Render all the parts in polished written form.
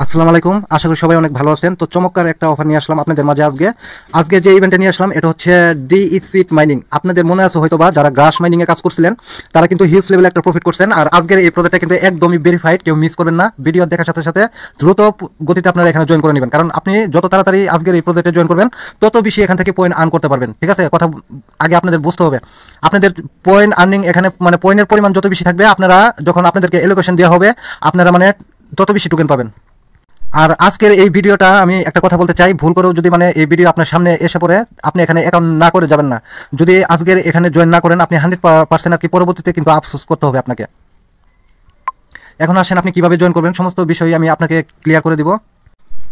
আসসালামু আলাইকুম। আশা করি সবাই অনেক ভালো আছেন। তো চমৎকার একটা অফার নিয়ে আসলাম আপনাদের মাঝে আজকে যে ইভেন্টে নিয়ে আসলাম এটা হচ্ছে ডি স্পিড মাইনিং। আপনাদের মনে আছে হয়তোবা যারা গ্রাস মাইনিং এ কাজ করছিলেন তারা কিন্তু হিউজ লেভেলে একটা প্রফিট করছেন। আর আজকের এই প্রজেক্টটা কিন্তু একদমই ভেরিফাইড, কেউ মিস করবেন না। ভিডিও দেখার সাথে সাথে দ্রুত গতিতে আপনারা এখানে জয়েন করে নেবেন, কারণ আপনি যত তাড়াতাড়ি আজকের এই প্রজেক্টে জয়েন করবেন তত বেশি এখান থেকে পয়েন্ট আর্ন করতে পারবেন। ঠিক আছে, কথা আগে আপনাদের বুঝতে হবে। আপনাদের পয়েন্ট আর্নিং এখানে মানে পয়েন্টের পরিমাণ যত বেশি থাকবে, আপনারা যখন আপনাদেরকে এলোকেশন দেওয়া হবে আপনারা মানে তত বেশি টোকেন পাবেন। আর আজকের এই ভিডিওটা আমি একটা কথা বলতে চাই, ভুল করেও যদি মানে এই ভিডিও আপনার সামনে এসে পড়ে আপনি এখানে অ্যাকাউন্ট না করে যাবেন না। যদি আজকের এখানে জয়েন না করেন আপনি 100% আর কি পরবর্তীতে কিন্তু আফসোস করতে হবে আপনাকে। এখন আসেন আপনি কিভাবে জয়েন করবেন সমস্ত বিষয় আমি আপনাকে ক্লিয়ার করে দিব।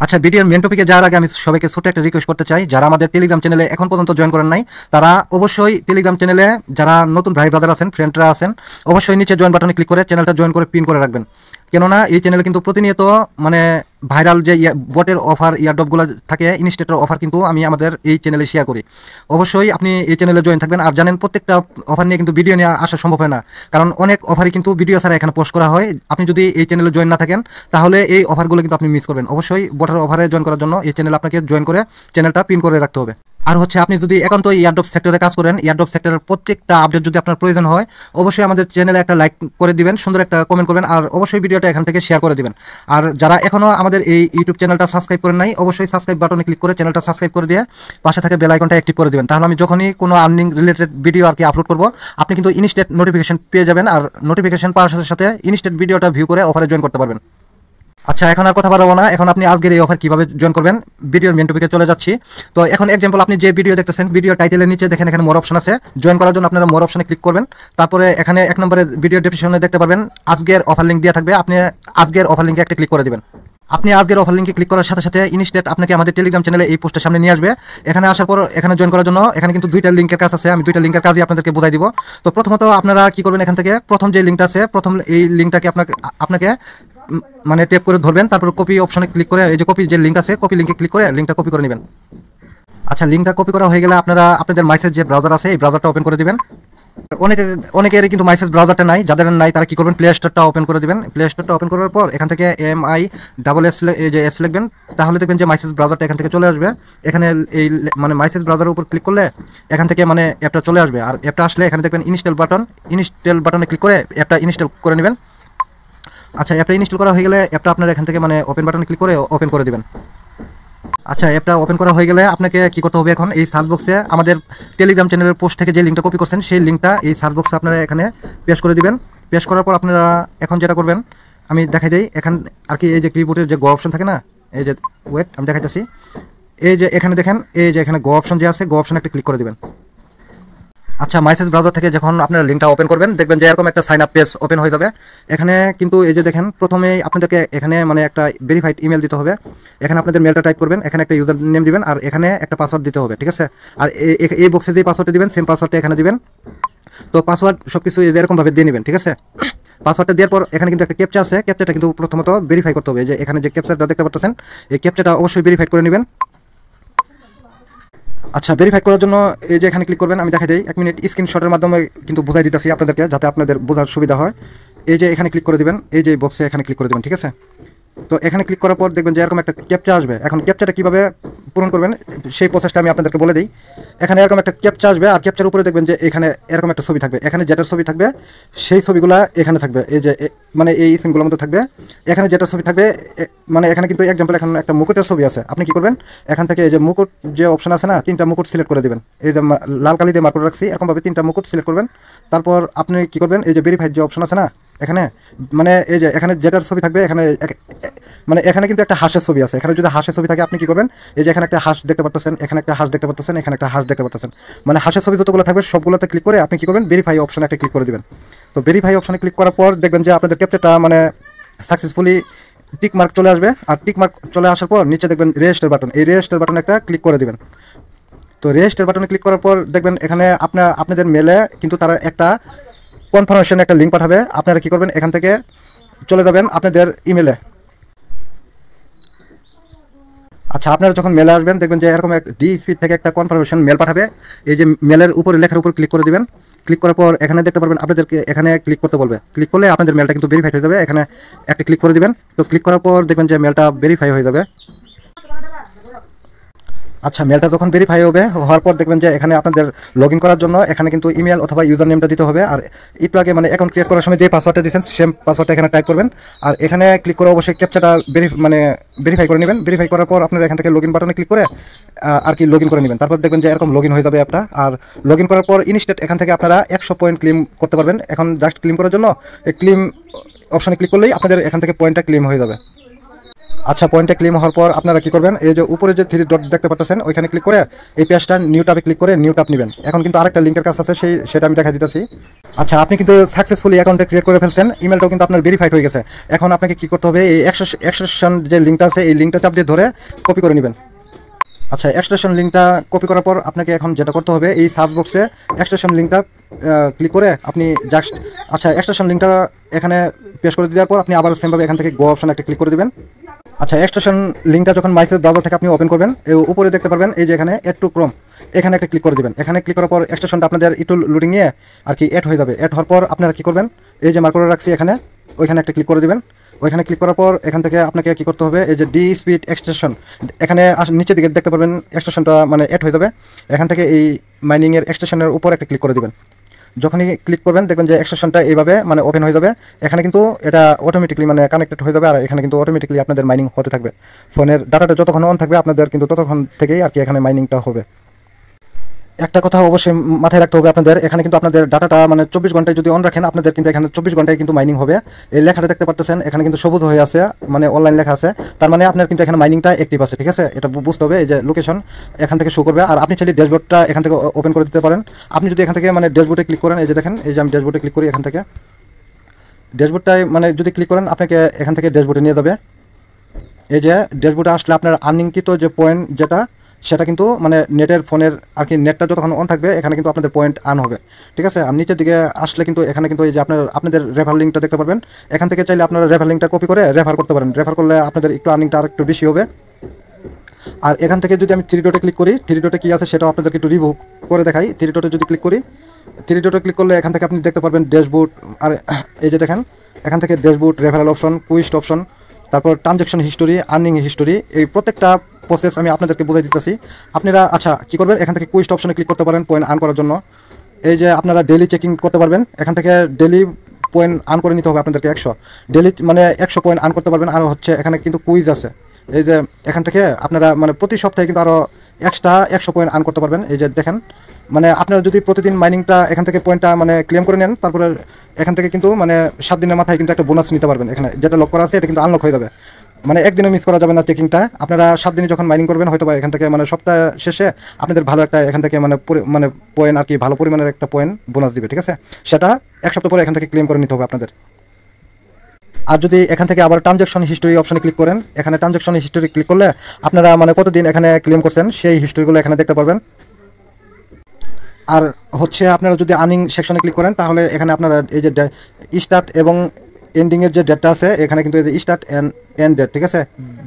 আচ্ছা, ভিডিওর মেন টপিকে যাওয়ার আগে আমি সবাইকে ছোট একটা রিকোয়েস্ট করতে চাই, যারা আমাদের টেলিগ্রাম চ্যানেলে এখন পর্যন্ত জয়েন করেন নাই তারা অবশ্যই টেলিগ্রাম চ্যানেলে, যারা নতুন ভাই ব্রাদার আছেন, ফ্রেন্ডরা আছেন, অবশ্যই নিচে জয়েন বাটনে ক্লিক করে চ্যানেলটা জয়েন করে পিন করে রাখবেন। কেননা এই চ্যানেলে কিন্তু প্রতিনিয়ত মানে ভাইরাল যে বটের অফার, ইয়ারডপগুলো থাকে, ইনস্টেটের অফার কিন্তু আমি আমাদের এই চ্যানেলে শেয়ার করি। অবশ্যই আপনি এই চ্যানেলে জয়েন থাকবেন। আর জানেন প্রত্যেকটা অফার নিয়ে কিন্তু ভিডিও নিয়ে আসা সম্ভব হয় না, কারণ অনেক অফারই কিন্তু ভিডিও ছাড়া এখানে পোস্ট করা হয়। আপনি যদি এই চ্যানেলে জয়েন না থাকেন তাহলে এই অফারগুলো কিন্তু আপনি মিস করবেন। অবশ্যই বটের অফারে জয়েন করার জন্য এই চ্যানেল আপনাকে জয়েন করে চ্যানেলটা পিন করে রাখতে হবে। আর হচ্ছে আপনি যদি একান্ত ইয়ারডপ সেক্টরে কাজ করেন, ইয়ারডপ সেক্টরের প্রত্যেকটা আপডেট যদি আপনার প্রয়োজন হয় অবশ্যই আমাদের চ্যানেলে একটা লাইক করে দিবেন, সুন্দর একটা কমেন্ট করবেন, আর অবশ্যই ভিডিওটা এখান থেকে শেয়ার করে দিবেন। আর যারা এখনও আমাদের এই ইউটিউব চ্যানেলটা সাবস্ক্রাইব করেন নাই অবশ্যই সাবস্ক্রাইব বাটনে ক্লিক করে চ্যানেলটা সাবস্ক্রাইব করে দিয়ে পাশে থাকে বেল আইকনটা অ্যাক্টিভ করে দিবেন। তাহলে আমি যখনই কোনো আর্নিং রিলেটেড ভিডিও আর কি আপলোড করবো আপনি কিন্তু ইনস্ট্যান্ট নোটিফিকেশন পেয়ে যাবেন। আর নোটিফিকেশন পাওয়ার সাথে সাথে ইনস্ট্যান্ট ভিডিওটা ভিউ করে অফারে জয়েন করতে পারবেন। আচ্ছা, এখন আর কথা বাড়াবো না, এখন আপনি আজকের এই অফার কিভাবে জয়েন করবেন ভিডিওর মেন টপিকে চলে যাচ্ছি। তো এখন এক্সাম্পল আপনি যে ভিডিও দেখতেছেন, ভিডিও টাইটেলের নিচে দেখেন এখানে মোর অপশন আছে। জয়েন করার জন্য আপনারা মোর অপশনে ক্লিক করবেন। তারপরে এখানে এক নম্বরে ভিডিও ডেসক্রিপশনে দেখতে পারবেন আজকের অফার লিঙ্ক দেওয়া থাকবে, আপনি আজকের অফার লিঙ্কে একটা ক্লিক করে দিবেন। আপনি আজকের অফার লিঙ্কে ক্লিক করার সাথে সাথে ইনস্ট্যান্ট আপনাকে আমাদের টেলিগ্রাম চ্যানেলে এই পোস্টের সামনে নিয়ে আসবে। এখানে আসার পর এখানে জয়েন করার জন্য এখানে কিন্তু দুইটা লিঙ্কের কাজ আছে, আমি দুইটা লিঙ্কের কাজই আপনাদেরকে বোঝাই দিব। তো প্রথমত আপনারা কি করবেন, এখান থেকে প্রথম যে লিঙ্কটা আছে, প্রথম এই লিঙ্কটাকে আপনাকে মানে ট্যাপ করে ধরবেন। তারপর কপি অপশনে ক্লিক করে এই যে কপি যে লিঙ্ক আছে, কপি লিঙ্কে ক্লিক করে লিঙ্কটা কপি করে নেবেন। আচ্ছা, লিঙ্কটা কপি করা হয়ে গেলে আপনারা আপনাদের মাইসেজ যে ব্রাউজার আছে এই ব্রাউজারটা ওপেন করে দিবেন। অনেকের কিন্তু মাইসেজ ব্রাউজারটা নাই, যাদের নাই তারা কি করবেন, প্লে স্টোরটা ওপেন করে দিবেন। প্লে স্টোরটা ওপেন করার পর এখান থেকে MISS লিখবেন, তাহলে দেখবেন যে মাইসেজ ব্রাউজারটা এখান থেকে চলে আসবে। এখানে এই মানে মাইসেজ ব্রাউজারের উপর ক্লিক করলে এখান থেকে মানে অ্যাপটা চলে আসবে। আর অ্যাপটা আসলে এখানে দেখবেন ইনস্টল বাটনে ক্লিক করে অ্যাপটা ইনস্টল করে নেবেন। আচ্ছা, অ্যাপটা ইনস্টল করা হয়ে গেলে অ্যাপটা আপনারা এখান থেকে মানে ওপেন বাটনে ক্লিক করে ওপেন করে দিবেন। আচ্ছা, অ্যাপটা ওপেন করা হয়ে গেলে আপনাকে কি করতে হবে, এখন এই সার্চ বক্সে আমাদের টেলিগ্রাম চ্যানেলের পোস্ট থেকে যে লিঙ্কটা কপি করছেন সেই লিঙ্কটা এই সার্চ বক্সে আপনারা এখানে পেস্ট করে দিবেন। পেস্ট করার পর আপনারা এখন যেটা করবেন আমি দেখাই দিই। এখান আর কি এই যে কিবোর্ডের যে গো অপশন থাকে না, এই যে ওয়েট আমি দেখাইতেছি, এই যে এখানে দেখেন এই যে এখানে গো অপশন যে আছে, গো অপশনে একটা ক্লিক করে দিবেন। আচ্ছা, মাইসেজ ব্রাউজার থেকে যখন আপনারা লিঙ্কটা ওপেন করবেন দেখবেন যে এরকম একটা সাইন আপ পেজ ওপেন হয়ে যাবে। এখানে কিন্তু এই যে দেখেন প্রথমেই আপনাদেরকে এখানে মানে একটা ভেরিফাইড ইমেল দিতে হবে। এখানে আপনাদের মেলটা টাইপ করবেন, এখানে একটা ইউজার নেম দিবেন, আর এখানে একটা পাসওয়ার্ড দিতে হবে। ঠিক আছে, আর এই বক্সে যে পাসওয়ার্ডটা দিবেন সেম পাসওয়ার্ডটা এখানে দিবেন। তো পাসওয়ার্ড সব কিছু এরকমভাবে দিয়ে নেবেন। ঠিক আছে, পাসওয়ার্ডটা দেওয়ার পর এখানে কিন্তু একটা ক্যাপচা আছে, ক্যাপচাটা কিন্তু প্রথমত ভেরিফাই করতে হবে। যে এখানে যে ক্যাপচাটা দেখতে পাচ্ছেন এই ক্যাপচাটা অবশ্যই ভেরিফাই করে নেবেন। আচ্ছা, ভেরিফাই করার জন্য এই যে এখানে ক্লিক করবেন, আমি দেখাই দিই 1 মিনিট স্ক্রিনশটের মাধ্যমে কিন্তু বোঝাই দিতেছি আপনাদেরকে যাতে আপনাদের বোঝার সুবিধা হয়। এই যে এখানে ক্লিক করে দিবেন, এই যে বক্সে এখানে ক্লিক করে দেবেন। ঠিক আছে, তো এখানে ক্লিক করার পর দেখবেন যে এরকম একটা ক্যাপচা আসবে। এখন ক্যাপচাটা কীভাবে পূরণ করবেন সেই প্রসেসটা আমি আপনাদেরকে বলে দিই। এখানে এরকম একটা ক্যাপচা আসবে, আর ক্যাপচার উপরে দেখবেন যে এখানে এরকম একটা ছবি থাকবে। এখানে যেটার ছবি থাকবে সেই ছবিগুলা এখানে থাকবে, এই যে মানে এই সিমগুলোর মধ্যে থাকবে। এখানে যেটা ছবি থাকবে মানে এখানে কিন্তু এক্সাম্পল এখানে একটা মুকুটের ছবি আছে। আপনি কি করবেন, এখান থেকে এই যে মুকুট যে অপশন আছে না, 3টা মুকুট সিলেক্ট করে দেবেন। এই যে লাল কালি দিয়ে মার্ক করে রাখছি, এরকমভাবে 3টা মুকুট সিলেক্ট করবেন। তারপর আপনি কি করবেন, এই যে ভেরিফাইড যে অপশন আছে না এখানে, মানে এই যে এখানে যেটার ছবি থাকবে এখানে মানে এখানে কিন্তু একটা হাঁসের ছবি আছে। এখানে যদি হাঁসের ছবি থাকে আপনি কি করবেন, এই যে এখানে একটা হাঁস দেখতে পাচ্ছেন, এখানে একটা হাঁস দেখতে পাচ্ছেন, এখানে একটা হাঁস দেখতে পাচ্ছেন, মানে হাঁসের ছবি যতগুলো থাকবে সবগুলোতে ক্লিক করে আপনি কি করবেন, ভেরিফাই অপশনে একটা ক্লিক করে দিবেন। তো ভেরিফাই অপশনে ক্লিক করার পর দেখবেন যে আপনাদের ক্যাপচারটা মানে সাকসেসফুলি টিক মার্ক চলে আসবে। আর টিক মার্ক চলে আসার পর নিচে দেখবেন রেজিস্টার বাটন, এই রেজিস্টার বাটনে একটা ক্লিক করে দিবেন। তো রেজিস্টার বাটনে ক্লিক করার পর দেখবেন এখানে আপনাদের মেলে কিন্তু তারা একটা কনফার্মেশন একটা লিঙ্ক পাঠাবে। আপনারা কি করবেন, এখান থেকে চলে যাবেন আপনাদের ইমেলে। আচ্ছা, আপনারা যখন মেলে আসবেন দেখবেন যে এরকম এক ডি স্পিড থেকে একটা কনফার্মেশন মেল পাঠাবে। এই যে মেলের উপরে লেখার উপর ক্লিক করে দিবেন। ক্লিক করার পর এখানে দেখতে পারবেন আপনাদেরকে এখানে ক্লিক করতে বলবে। ক্লিক করলে আপনাদের মেলটা কিন্তু ভেরিফাইড হয়ে যাবে। এখানে একটা ক্লিক করে দিবেন। তো ক্লিক করার পর দেখবেন যে মেলটা ভেরিফাই হয়ে যাবে। আচ্ছা, মেলটা যখন ভেরিফাই হওয়ার পর দেখবেন যে এখানে আপনাদের লগ ইন করার জন্য এখানে কিন্তু ইমেল অথবা ইউজার নেমটা দিতে হবে। আর একটু আগে মানে অ্যাকাউন্ট ক্রিয়েট করার সময় যে পাসওয়ার্ডটা দিয়েছেন সেম পাসওয়ার্ডটা এখানে টাইপ করবেন। আর এখানে ক্লিক করে অবশ্যই ক্যাপচাটা ভেরিফাই করে নেবেন। ভেরিফাই করার পর আপনারা এখান থেকে লগ ইন বাটনে ক্লিক করে আর কি লগ ইন করে নেবেন। তারপর দেখবেন যে এরকম লগ ইন হয়ে যাবে অ্যাপটা। আর লগ ইন করার পর ইনস্ট্যান্ট এখান থেকে আপনারা 100 পয়েন্ট ক্লেম করতে পারবেন। এখন জাস্ট ক্লেম করার জন্য এই ক্লেম অপশানে ক্লিক করলেই আপনাদের এখান থেকে পয়েন্টটা ক্লেম হয়ে যাবে। আচ্ছা, পয়েন্টটা ক্লেম হওয়ার পর আপনারা কি করবেন, এই যে উপরে যে 3 ডট দেখতে পাচ্ছেন ওইখানে ক্লিক করে এই পেজটা নিউ ট্যাবে ক্লিক করে নিউ ট্যাব নেবেন। এখন কিন্তু আরেকটা লিঙ্কের কাজ আছে, সেটা আমি দেখা দিতেছি। আচ্ছা, আপনি কিন্তু সাকসেসফুলি অ্যাকাউন্টটা ক্রিয়েট করে ফেলছেন, ইমেলটাও কিন্তু আপনার ভেরিফাইড হয়ে গেছে। এখন আপনাকে কি করতে হবে, এই এক্সটেনশন যে লিঙ্কটা আছে এই লিঙ্কটা চাপ দিয়ে ধরে কপি করে নেবেন। আচ্ছা, এক্সটেনশন লিঙ্কটা কপি করার পর আপনাকে এখন যেটা করতে হবে, এই সার্চ বক্সে এক্সটেনশন লিঙ্কটা ক্লিক করে আপনি জাস্ট এক্সটেনশন লিঙ্কটা এখানে পেস্ট করে দেওয়ার পর আপনি আবার সেমভাবে এখান থেকে গো অপশন একটা ক্লিক করে দেবেন। আচ্ছা, এক্সটেনশন লিঙ্কটা যখন মাইসেজ ব্রাউজার থেকে আপনি ওপেন করবেন, উপরে দেখতে পারবেন এই যে এখানে এড টু ক্রোম, এখানে একটা ক্লিক করে দেবেন। এখানে ক্লিক করার পর এক্সটেনশনটা আপনাদের একটু লোডিং নিয়ে আর কি অ্যাড হয়ে যাবে। অ্যাড হওয়ার পর আপনারা কি করবেন, এই যে মার্ক করে রাখছি এখানে, ওইখানে একটা ক্লিক করে দেবেন। ওইখানে ক্লিক করার পর এখান থেকে আপনাকে কি করতে হবে, এই যে ডি স্পিড এক্সটেনশন এখানে নিচের দিকে দেখতে পারবেন এক্সটেনশনটা মানে অ্যাড হয়ে যাবে। এখান থেকে এই মাইনিংয়ের এক্সটেনশনের উপর একটা ক্লিক করে দেবেন। যখনই ক্লিক করবেন দেখবেন যে এক্সটেনশনটা এইভাবে মানে ওপেন হয়ে যাবে। এখানে কিন্তু এটা অটোমেটিকলি মানে কানেক্টেড হয়ে যাবে। আর এখানে কিন্তু অটোমেটিকলি আপনাদের মাইনিং হতে থাকবে। ফোনের ডাটাটা যতক্ষণ অন থাকবে আপনাদের কিন্তু ততক্ষণ থেকেই আর কি এখানে মাইনিংটা হবে। একটা কথা অবশ্যই মাথায় রাখতে হবে আপনাদের, এখানে কিন্তু আপনাদের ডাটাটা মানে 24 ঘন্টায় যদি অন রাখেন আপনাদের কিন্তু এখানে 24 ঘন্টায় কিন্তু মাইনিং হবে। এই লেখাটা দেখতে পাচ্ছেন এখানে কিন্তু সবুজ হয়ে আছে, মানে অনলাইন লেখা আছে, তার মানে আপনার কিন্তু এখানে মাইনিংটা অ্যাক্টিভ আছে। ঠিক আছে, এটা বুঝতে হবে। এই যে লোকেশন এখান থেকে শো করবে। আর আপনি চাইলে ড্যাশবোর্ডটা এখান থেকে ওপেন করে দিতে পারেন। আপনি যদি এখান থেকে মানে ড্যাশবোর্ডে ক্লিক করেন, এই যে দেখেন, এই যে আমি ড্যাশবোর্ডে ক্লিক করি, এখান থেকে ড্যাশবোর্ডটায় মানে যদি ক্লিক করেন আপনাকে এখান থেকে ড্যাশবোর্ডে নিয়ে যাবে। এই যে ড্যাশবোর্ডে আসলে আপনার আর্নিংকৃত যে পয়েন্ট যেটা সেটা কিন্তু মানে নেটের ফোনের আর কি নেটটা যতক্ষণ অন থাকবে এখানে কিন্তু আপনাদের পয়েন্ট আর্ন হবে। ঠিক আছে, আর নিচের দিকে আসলে কিন্তু এখানে কিন্তু এই যে আপনাদের রেফার লিঙ্কটা দেখতে পারবেন। এখান থেকে চাইলে আপনারা রেফার লিঙ্কটা কপি করে রেফার করতে পারেন। রেফার করলে আপনাদের একটু আর্নিংটা আর একটু বেশি হবে। আর এখান থেকে যদি আমি 3 ডটে ক্লিক করি, 3 ডটে কী আছে সেটাও আপনাদেরকে একটু রিভিউ করে দেখাই। 3 ডটে যদি ক্লিক করি, 3 ডটে ক্লিক করলে এখান থেকে আপনি দেখতে পারবেন ড্যাশবোর্ড। আর এই যে দেখেন এখান থেকে dashboard, referral option, quest option, তারপর ট্রানজ্যাকশন হিস্টোরি, আর্নিং হিস্টোরি, এই প্রত্যেকটা প্রসেস আমি আপনাদেরকে বুঝাই দিতেছি। আপনারা আচ্ছা কী করবেন, এখান থেকে কুইস্ট অপশনে ক্লিক করতে পারেন পয়েন্ট আর্ন করার জন্য। এই যে আপনারা ডেলি চেকিং করতে পারবেন, এখান থেকে ডেলি পয়েন্ট আর্ন করে নিতে হবে আপনাদেরকে 100 ডেলি মানে 100 পয়েন্ট আর্ন করতে পারবেন। আর হচ্ছে এখানে কিন্তু কুইজ আছে, এই যে এখান থেকে আপনারা মানে প্রতি সপ্তাহে কিন্তু আরও এক্সট্রা 100 পয়েন্ট আর্ন করতে পারবেন। এই যে দেখেন, মানে আপনারা যদি প্রতিদিন মাইনিংটা এখান থেকে পয়েন্টটা মানে ক্লেম করে নেন, তারপরে এখান থেকে কিন্তু মানে 7 দিনের মাথায় কিন্তু একটা বোনাস নিতে পারবেন। এখানে যেটা লক করা আছে এটা কিন্তু আনলক হয়ে যাবে, মানে একদিনও মিস করা যাবে না চেকিংটা। আপনারা 7 দিনে যখন মাইনিং করবেন হয়তো বা এখান থেকে মানে সপ্তাহ শেষে আপনাদের ভালো একটা এখান থেকে মানে পয়েন্ট আর কি ভালো পরিমাণের একটা পয়েন্ট বোনাস দিবে। ঠিক আছে, সেটা 1 সপ্তাহ পরে এখান থেকে ক্লেম করে নিতে হবে আপনাদের। আর যদি এখান থেকে আবার ট্রানজ্যাকশন হিস্টোরি অপশনে ক্লিক করেন, এখানে ট্রানজ্যাকশন হিস্টোরি ক্লিক করলে আপনারা মানে কতদিন এখানে ক্লেম করছেন সেই হিস্টোরিগুলো এখানে দেখতে পারবেন। আর হচ্ছে আপনারা যদি আর্নিং সেকশনে ক্লিক করেন তাহলে এখানে আপনারা এই যে স্টার্ট এবং এন্ডিংয়ের যে ডেটটা আছে এখানে কিন্তু এই যে স্টার্ট অ্যান্ড এন্ড ডেট, ঠিক আছে,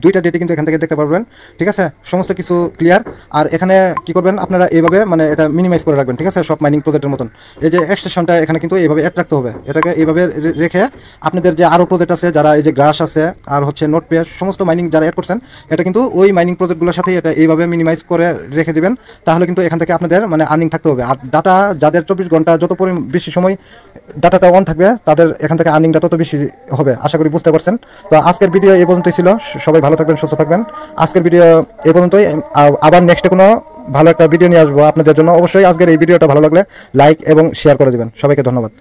দুইটা ডেটে কিন্তু এখান থেকে দেখতে পারবেন। ঠিক আছে, সমস্ত কিছু ক্লিয়ার। আর এখানে কি করবেন আপনারা এইভাবে মানে এটা মিনিমাইজ করে রাখবেন। ঠিক আছে, সব মাইনিং প্রজেক্টের মতন এই যে এক্সটেনশনটা এখানে কিন্তু এইভাবে অ্যাড রাখতে হবে। এটাকে এইভাবে রেখে আপনাদের যে আরও প্রজেক্ট আছে যারা এই যে গ্রাস আছে আর হচ্ছে নোটপে সমস্ত মাইনিং যারা অ্যাড করছেন এটা কিন্তু ওই মাইনিং প্রজেক্টগুলোর সাথে এটা এইভাবে মিনিমাইজ করে রেখে দিবেন। তাহলে কিন্তু এখান থেকে আপনাদের মানে আর্নিং থাকতে হবে। আর ডাটা যাদের 24 ঘন্টা যত বেশি সময় ডাটাটা অন থাকবে তাদের এখান থেকে আর্নিংটা তত বেশি হবে। আশা করি বুঝতে পারছেন। তো আজকের ভিডিও এই পর্যন্তই ছিল। সবাই ভালো থাকবেন, সুস্থ থাকবেন। আজকের ভিডিও এই পর্যন্তই। আবার নেক্সটে কোনো ভালো একটা ভিডিও নিয়ে আসবো আপনাদের জন্য। অবশ্যই আজকের এই ভিডিওটা ভালো লাগলে লাইক এবং শেয়ার করে দেবেন। সবাইকে ধন্যবাদ।